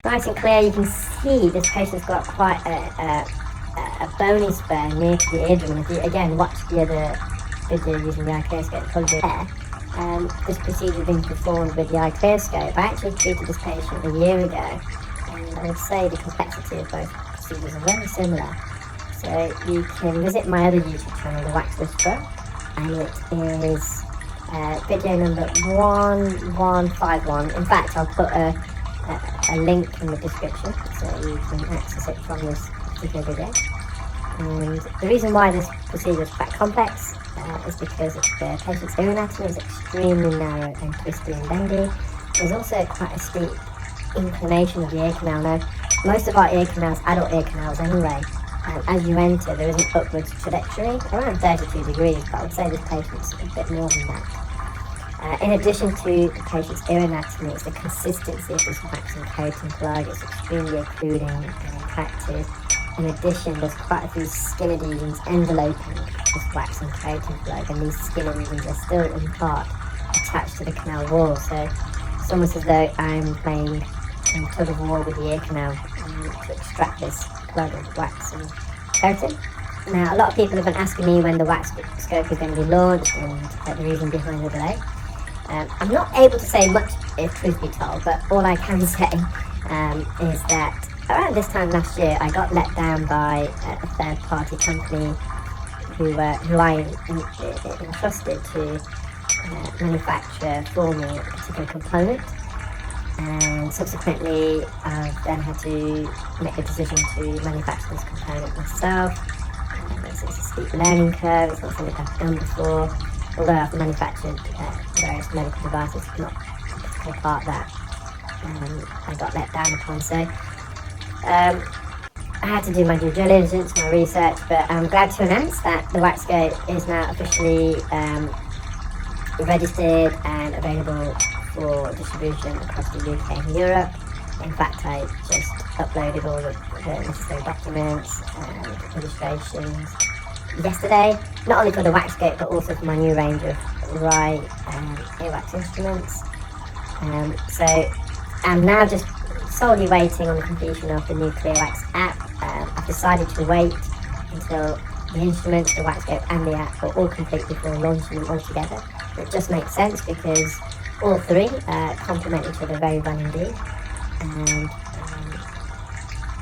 nice and clear. You can see this patient's got quite a bony spur near to the eardrum. If you again watch the other video using the WAXscope, probably there. This procedure being performed with the WAXscope. I actually treated this patient a year ago, and I would say the complexity of both procedures are very similar. So you can visit my other YouTube channel, the Wax Whisperer, and it is video number 1151. In fact, I'll put a link in the description so you can access it from this particular video. And the reason why this procedure is quite complex is because the patient's ear anatomy is extremely narrow and twisty and bendy. There's also quite a steep inclination of the ear canal. Now, most of our ear canals, adult ear canals anyway, as you enter, there is an upwards trajectory, around 32 degrees, but I would say this patient's a bit more than that. In addition to the patient's ear anatomy, it's the consistency of this wax and keratin plug. It's extremely occluding and impacted. In addition, there's quite a few skin adhesions enveloping this wax and keratin plug, and these skin adhesions are still in part attached to the canal wall. So it's almost as though I'm playing tug of war with the ear canal to extract this plug of wax and keratin. Now, a lot of people have been asking me when the WAXscope is going to be launched and the reason behind the delay. I'm not able to say much, if truth be told, but all I can say is that around this time last year, I got let down by a third-party company who I entrusted to manufacture for me a particular component, and subsequently I've then had to make a decision to manufacture this component myself. It's a steep learning curve. It's not something I've done before, although I've manufactured various medical devices, not a particular part that I got let down upon. So I had to do my due diligence, my research, but I'm glad to announce that the WAXscope is now officially registered and available for distribution across the UK and Europe. In fact, I just uploaded all the necessary documents and illustrations yesterday, not only for the WAXscope but also for my new range of Rye earwax instruments. So I'm now just solely waiting on the completion of the new ClearWax app. I've decided to wait until the instruments, the WAXscope and the app are all complete before launching them all together. It just makes sense because all three complement each other very well indeed. And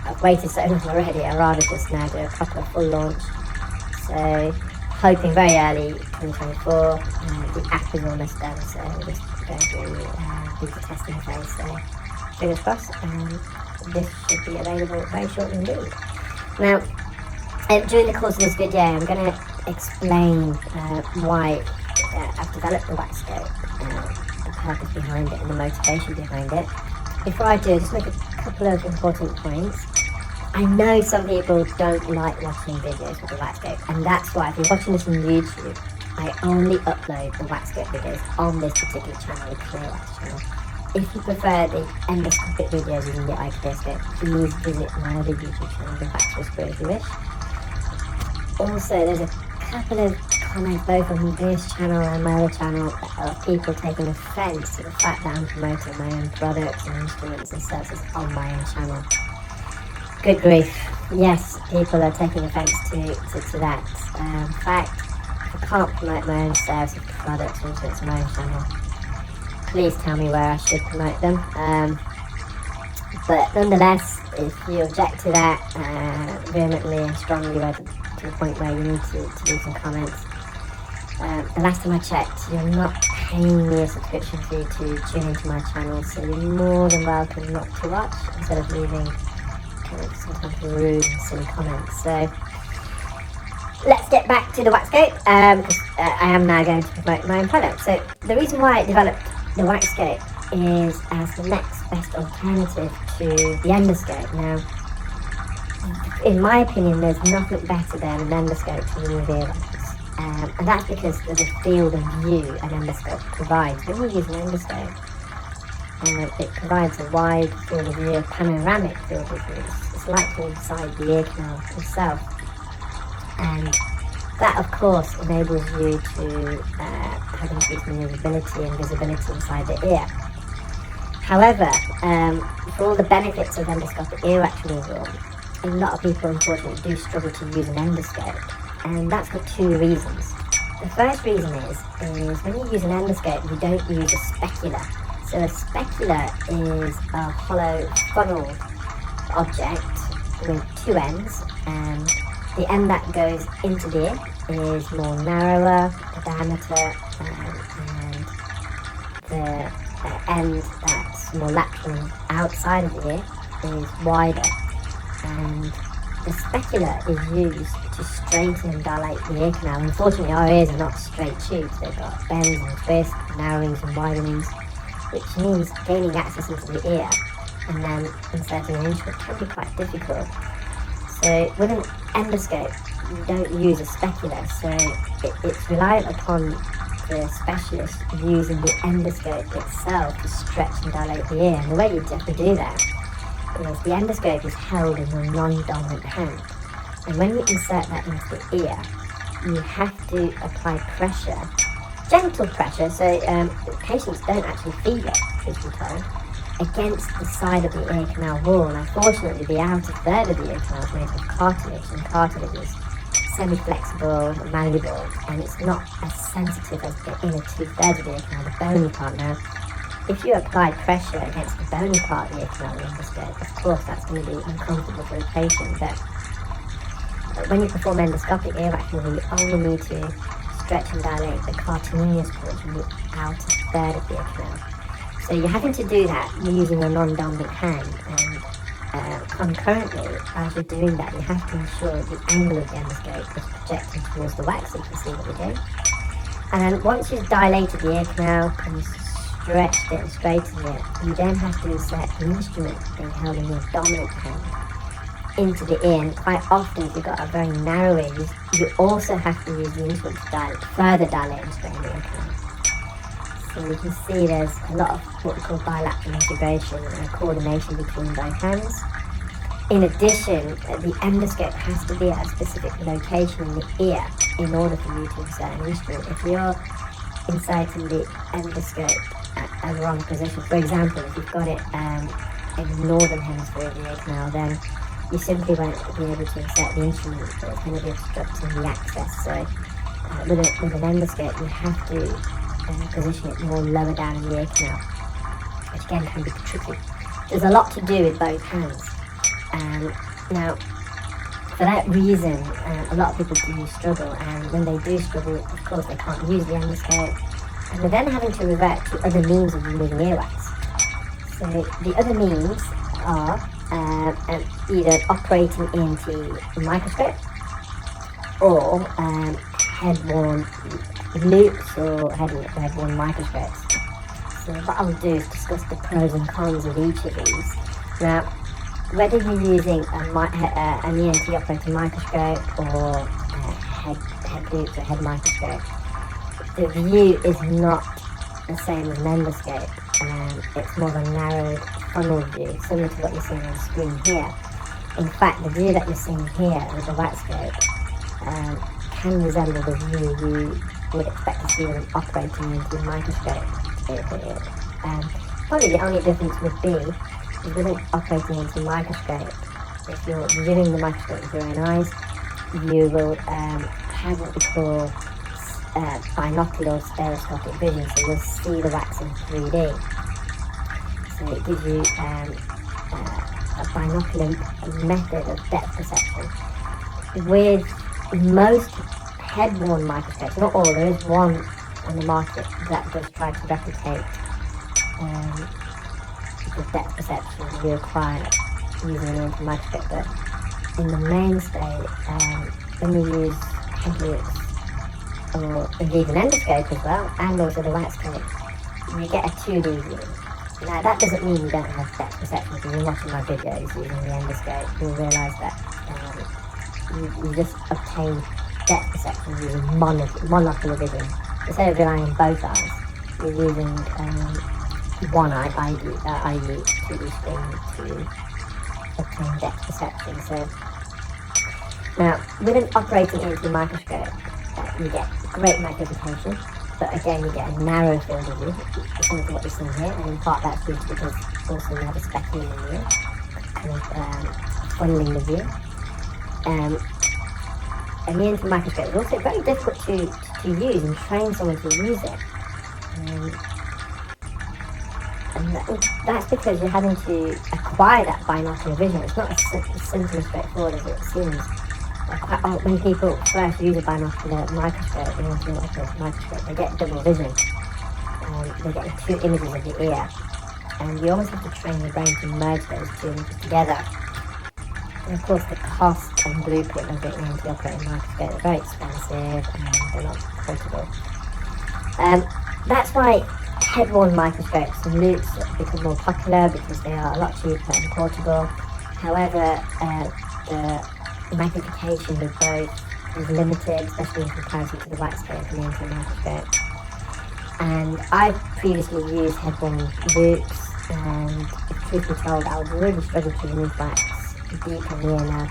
I've waited so long already, I'd rather just now do a proper full launch. So hoping very early 2024. The app is almost done, so we're just going through beta testing phase. So fingers crossed, this should be available very shortly indeed. Now, during the course of this video, I'm going to explain why I've developed the WAXscope, the purpose behind it and the motivation behind it. Before I do, just make a couple of important points. I know some people don't like watching videos with the WAXscope, and that's why if you're watching this on YouTube, I only upload the WAXscope videos on this particular channel, the ClearWax channel. If you prefer the endoscopic videos using the WAXscope, please visit my other YouTube channel, the Wax Whisperer, if you wish. Also, there's a couple of comments both on this channel and my other channel of people taking offence to the fact that I'm promoting my own products and instruments and services on my own channel. Good grief. Yes, people are taking offence to that. In fact, if I can't promote my own services, products and instruments on my own channel, please tell me where I should promote them. But nonetheless, if you object to that vehemently and strongly, to the point where you need to leave some comments, the last time I checked, you're not paying me a subscription fee to tune into my channel, so you're more than welcome not to watch instead of leaving kind of sometimes rude and silly comments. So let's get back to the WAXscope, because I am now going to promote my own product. So the reason why I developed the WAXscope is as the next best alternative to the endoscope. Now, in my opinion, there's nothing better than an endoscope to remove earwax, and that's because of the field of view an endoscope provides. When you use an endoscope, it provides a wide field of view, a panoramic field of view. It's like you're inside the ear canal itself, and that of course enables you to have increased maneuverability and visibility inside the ear. However, for all the benefits of endoscopic earwax removal, a lot of people unfortunately do struggle to use an endoscope, and that's for two reasons. The first reason is when you use an endoscope, you don't use a specular. So a specular is a hollow funnel object with two ends, and the end that goes into the ear is more narrower, the diameter, and the end that's more lateral outside of the ear is wider. And the specular is used to straighten and dilate the ear canal. Unfortunately, our ears are not straight tubes. They've got bends and twists, narrowings and widenings, which means gaining access into the ear and then inserting an instrument can be quite difficult. So with an endoscope, you don't use a specular, so it's reliant upon the specialist using the endoscope itself to stretch and dilate the ear. And the way you definitely do that is the endoscope is held in your non-dominant hand, and when you insert that into the ear, you have to apply pressure, gentle pressure, so patients don't actually feel it, truth be told, against the side of the ear canal wall. Now fortunately the outer third of the ear canal is made of cartilage, and cartilage is semi-flexible, malleable, and it's not as sensitive as the inner two-thirds of the ear canal, the bony part. Now if you apply pressure against the bony part of the ear canal with the endoscope, of course that's going to be uncomfortable for the patient, but when you perform endoscopic earwax removal, you only need to stretch and dilate the cartilaginous portion, the outer third of the ear canal. So you're having to do that using your non-dominant hand, and concurrently, as you're doing that, you have to ensure the angle of the endoscope is projecting towards the wax, so you can see what we're doing. And then once you've dilated the ear canal and stretched it and straightened it, you then have to insert the instrument being held in your dominant hand into the ear. And quite often, if you've got a very narrow ear, you also have to use the instrument to further dilate and straighten the ear canal. So we can see there's a lot of what we call bilateral integration and coordination between both hands. In addition, the endoscope has to be at a specific location in the ear in order for you to insert an instrument. If you're inserting the endoscope at a wrong position, for example, if you've got it in the northern hemisphere of the ear canal, then you simply won't be able to insert the instrument, but it's going to be obstructing the access. So with an endoscope, you have to position it more lower down in the ear canal, which again can be tricky. There's a lot to do with both hands. Now, for that reason, a lot of people do struggle, and when they do struggle, of course, they can't use the endoscope, and they're then having to revert to other means of removing earwax. So the other means are either operating ENT microscope or head-worn loops or head-worn microscopes. So what I'll do is discuss the pros and cons of each of these. Now, whether you're using an ENT operating microscope or head loops or head microscope, the view is not the same as an endoscope. It's more of a narrowed funnel view, similar to what you're seeing on the screen here. In fact, the view that you're seeing here with the WAXscope can resemble the view you would expect to see with an operating ENT microscope. Probably the only difference would be with an operating ENT microscope, if you're viewing the microscope with your own eyes, you will have what we call binocular stereoscopic vision, so you'll see the wax in 3D. So it gives you a binocular method of depth perception. With most head-worn microscopes, not all, there is one on the market that does try to replicate the depth perception you acquire using an ENT microscope, but in the mainstay, when you use head loops or indeed an endoscope as well, and also the WAXscope, you get a 2D view. Now that doesn't mean you don't have depth perception. If you're watching my videos using the endoscope, you'll realise that you just obtain depth perception using monocular vision. Instead of relying on both eyes, you're using one eye, i.e. 2D screen, to obtain depth perception. So now, with an operating ENT microscope, you get great magnification, but again you get a narrow field of view, similar to what you're seeing here, and in part that's due to because also you have a specular in the view, kind of funneling the view. And the infrared microscope is also very difficult to use and train someone to use it. And that's because you're having to acquire that binocular vision. It's not as simple and straightforward as it seems. Quite many people first use a binocular microscope, an infrared microscope, they get double vision. They get 2 images of the ear. And you almost have to train your brain to merge those 2 images together. And of course the cost and blueprint of getting into the operating microscope are very expensive and they're not portable. That's why head-worn microscopes and loupes have become more popular because they are a lot cheaper and portable. However, the magnification with both is limited, especially in comparison to the WAXscope and the infrared microscope. And I've previously used head-worn loupes, and if truth be told, I would really struggle to remove wax deep in the ear now,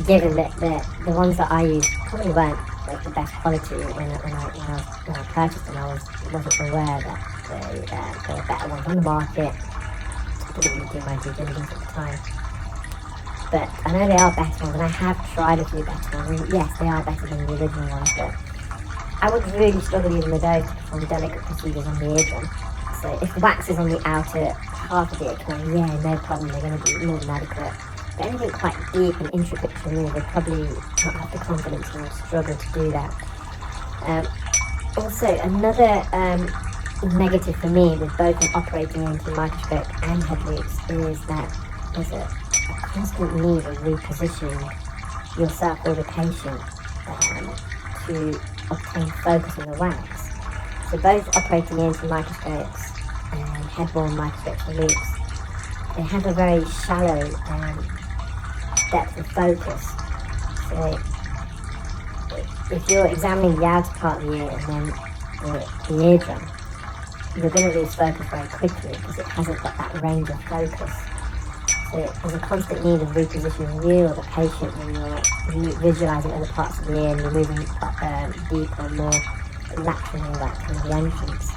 given that the ones that I used probably weren't like the best quality. When I purchased them, I wasn't aware that there were better ones on the market. I didn't really do my due diligence at the time. But I know they are better ones, and I have tried a few better ones, and yes, they are better than the original ones, but I would really struggle using with those to perform delicate procedures on the eardrum. So if the wax is on the outer half of the ear canal, yeah, no problem, they're going to be more than adequate. But anything quite deep and intricate to remove, would probably not have the confidence and would struggle to do that. Also, another negative for me with both an operating infrared microscope and head loupes is that there's a constant need of repositioning yourself or the patient to obtain focus on the wax. So both operating infrared microscopes and head-worn microscopes and loupes, they have a very shallow depth of focus. So if you're examining the outer part of the ear and then the eardrum, you're going to lose focus very quickly because it hasn't got that range of focus. So there's a constant need of repositioning you or the patient when you're visualising other parts of the ear and you're moving deeper, more laterally, like kind of the entrance.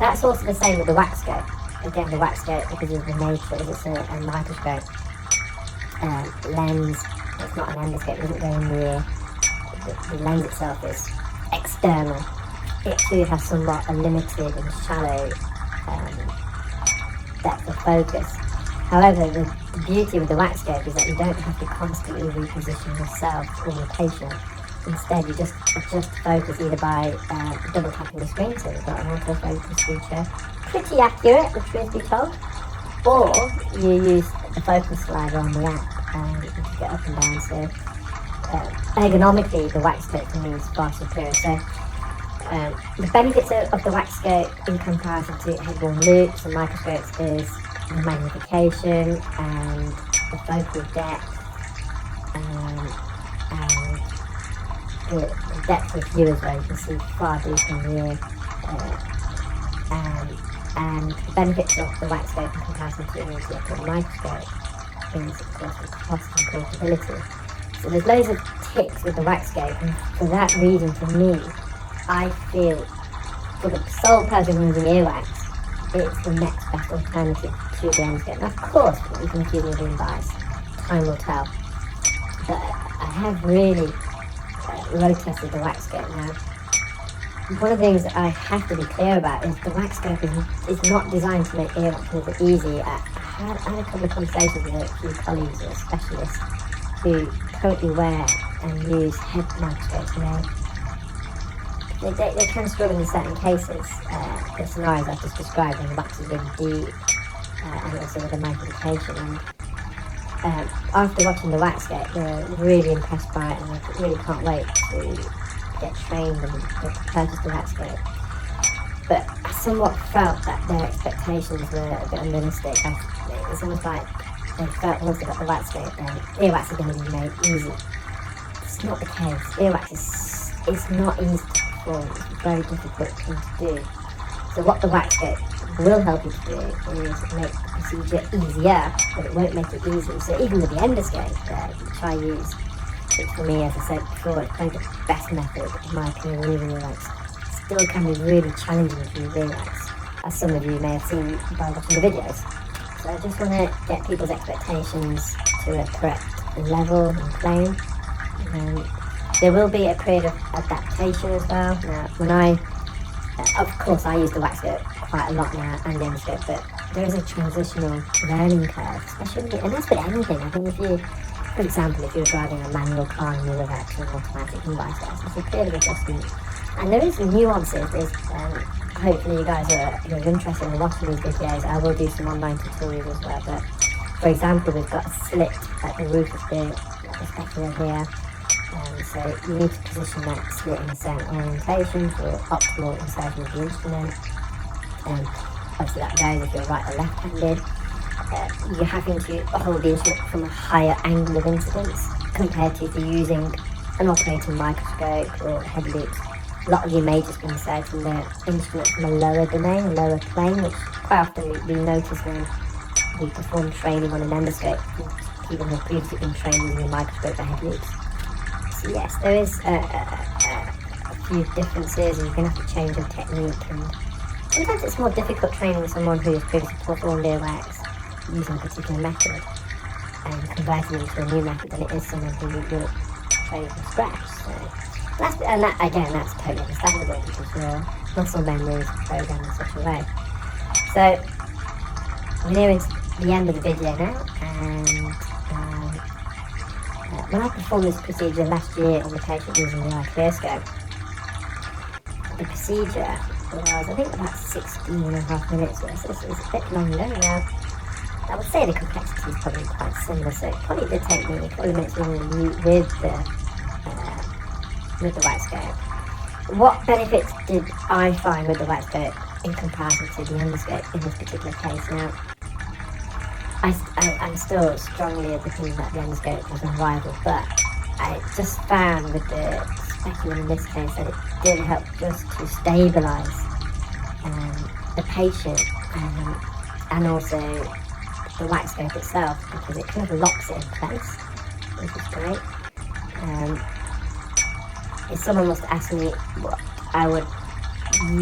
That's also the same with the WAXscope. Again, the WAXscope, because of the nature, is it's a microscope lens. It's not an endoscope, it doesn't go in the ear. The lens itself is external. It too has somewhat a limited and shallow depth of focus. However, the beauty with the WAXscope is that you don't have to constantly reposition yourself or the patient. Instead, you just adjust focus either by double tapping the screen, so you've got an autofocus feature, pretty accurate, the truth be told, or you use the focus slider on the app and you can get up and down. So ergonomically, the WAXscope for me is far superior. So the benefits of the WAXscope in comparison to head-worn loupes and microscopes is the magnification and the focal depth and the depth of view as well. You can see far deeper in the ear, and the benefits of the WAXscope in comparison to the optical microscope is of course the cost and portability. So there's loads of ticks with the WAXscope, and for that reason, for me, I feel for the sole purpose of removing earwax, it's the next best alternative to the endoscope. Now, of course, you can accuse me of being biased. Time will tell. But I have really road tested the WAXscope now. One of the things that I have to be clear about is the WAXscope is not designed to make earwax removal easy. I had a couple of conversations with a few colleagues or specialists who currently wear and use head microscopes, and they can struggle in certain cases. The scenarios I've just described, when the wax is really deep, and also with the magnification. And after watching the WAXscope, they're really impressed by it, and they really can't wait to get trained and to purchase the WAXscope. But I somewhat felt that their expectations were a bit unrealistic. It's almost like they felt once they got the WAXscope, then earwax is going to be made easy. It's not the case. Earwax is not easy to perform. It's a very difficult thing to do. So what the WAXscope will help you to do is make the procedure easier, but it won't make it easy. So even with the endoscope, which I use, which for me, as I said before, is probably the best method, in my opinion, removing earwax, it's still can be really challenging to use earwax, as some of you may have seen by watching the videos. So I just want to get people's expectations to a correct level and plane. There will be a period of adaptation as well. Now, when of course I use the WAXscope quite a lot now and the endoscope, but there is a transitional learning curve, especially, and that's with anything. I think if you, for example, if you're driving a manual car and you reverse to an automatic and vice versa, it's a period of adjustment. And there is nuances. There's, hopefully you guys are interested in watching these videos. I will do some online tutorials as well, but for example, we've got a slit at the roof of the speculum here. So you need to position that slit in a certain orientation for optimal insertion of the instrument. Obviously that varies if you're right or left-handed. You're having to hold the instrument from a higher angle of incidence compared to if you're using an operating microscope or head loops. A lot of you may just be inserting the instrument from a lower domain, a lower plane, which quite often we notice when we perform training on an endoscope. People who have previously been trained using a microscope or head loops. So yes, there is a few differences, and you're going to have to change your technique, and sometimes it's more difficult training someone who has previously performed earwax using a particular method and converting them to a new method than it is someone who will train from scratch. So that's totally understandable because your muscle memory is programmed in such a way. So we're nearing the end of the video now, and when I performed this procedure last year on the patient using the WAXscope, the procedure was, I think, about 16.5 minutes worth. So it's a bit longer now. I would say the complexity is probably quite similar, so it probably did take me a couple of minutes longer with the WAXscope. What benefits did I find with the WAXscope in comparison to the endoscope in this particular case? Now, I'm still strongly of the opinion that the endoscope was unrivaled, but I just found with the speculum in this case that it did help just to stabilise the patient and also the WAXscope itself, because it kind of locks it in place, which is great. If someone was to ask me what I would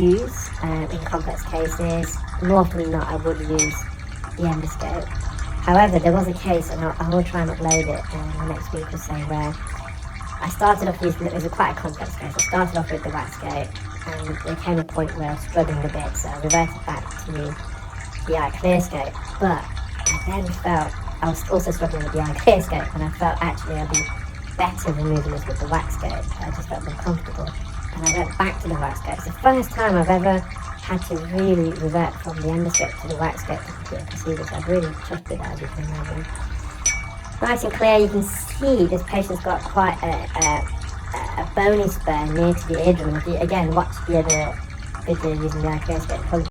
use in complex cases, more often than not I would use the endoscope. However, there was a case, and I will try and upload it in the next week or so, where I started off using, it was quite a complex case. I started off with the WAXscope, and there came a point where I was struggling a bit, so I reverted back to the WAXscope. But I then felt I was also struggling with the WAXscope, and I felt actually I'd be better removing this with the WAXscope. I just felt more comfortable, and I went back to the WAXscope. It's the first time I've ever had to really revert from the endoscope to the WAXscope to complete a procedure, so I've really trusted that, as you can imagine. Nice and clear, you can see this patient's got quite a bony spur near to the eardrum. If you, again, watch the other video using the WAXscope,